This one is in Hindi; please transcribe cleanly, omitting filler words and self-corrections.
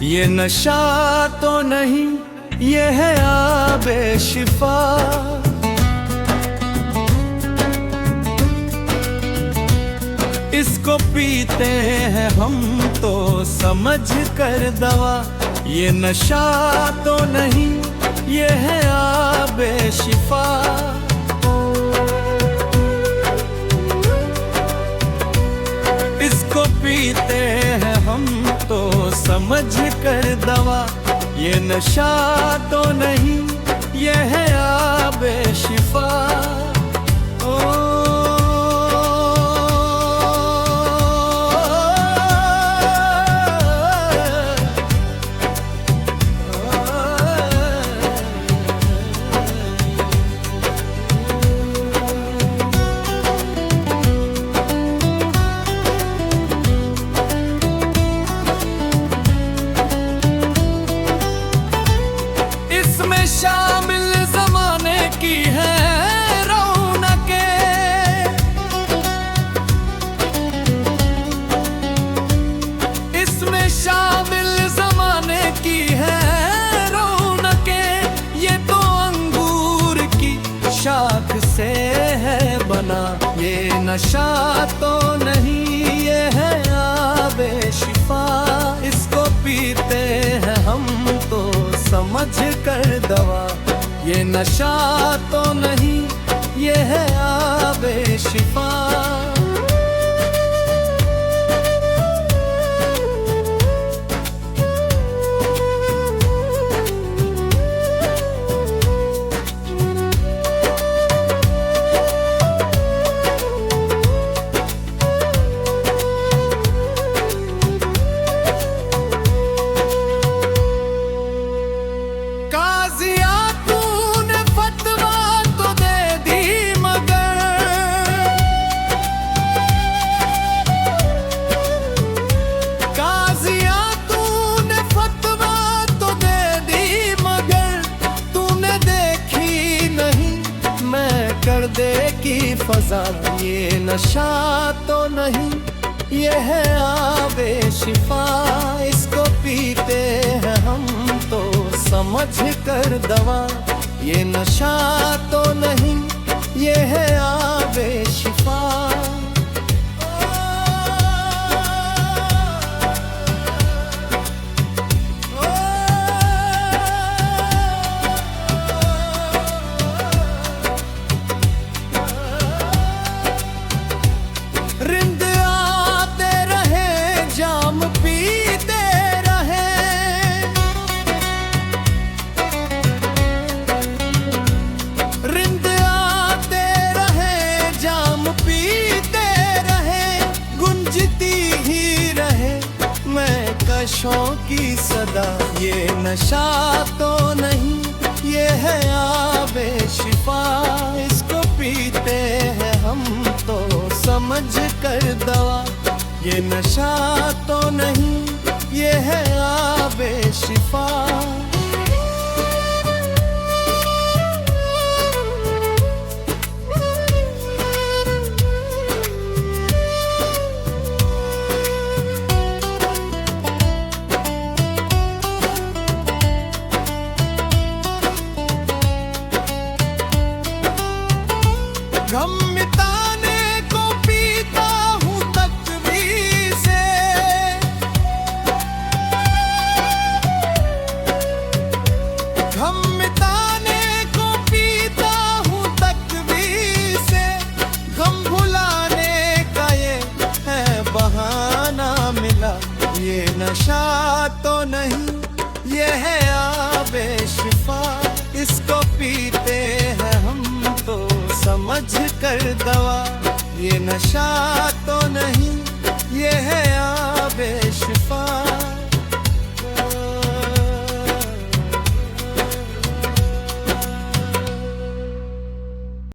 ये नशा तो नहीं, ये है आबे शिफा। इसको पीते हैं हम तो समझ कर दवा। ये नशा तो नहीं, ये है आबे शिफा। इसको पीते हैं हम तो समझ कर दवा। ये नशा तो नहीं, ये है आबे शिफा। शामिल ज़माने की है रौनकें, इसमें शामिल ज़माने की है रौनकें। ये तो अंगूर की शाख से है बना। ये नशा तो नहीं, ये है आबे शिफा। इसको पीते हैं हम तो समझ कर दवा। ये नशा तो नहीं, ये है आबे शिफा। दे की फजा। ये नशा तो नहीं, ये है आबे शिफा। इसको पीते हैं हम तो समझ कर दवा। ये नशा तो नहीं, ये है आबे शिफा। रिंद आते रहे, जाम पीते रहे। रिंद आते रहे, जाम पीते रहे। गुंजती ही रहे मैं कशों की सदा। ये नशा तो नहीं, ये है आबे शिफा। इसको पीते हैं हम तो समझ कर दवा। ये नशा तो नहीं, ये है आबे शिफा। गम मिटाने को पीता हूँ तकदीर से। गम मिटाने को पीता हूँ तकदीर से। गम भुलाने का ये है बहाना मिला। ये नशा तो नहीं, ये है आबे शिफा। इसको पीते हैं हम तो समझ कर दवा। ये नशा तो नहीं, ये है आबे शिफा।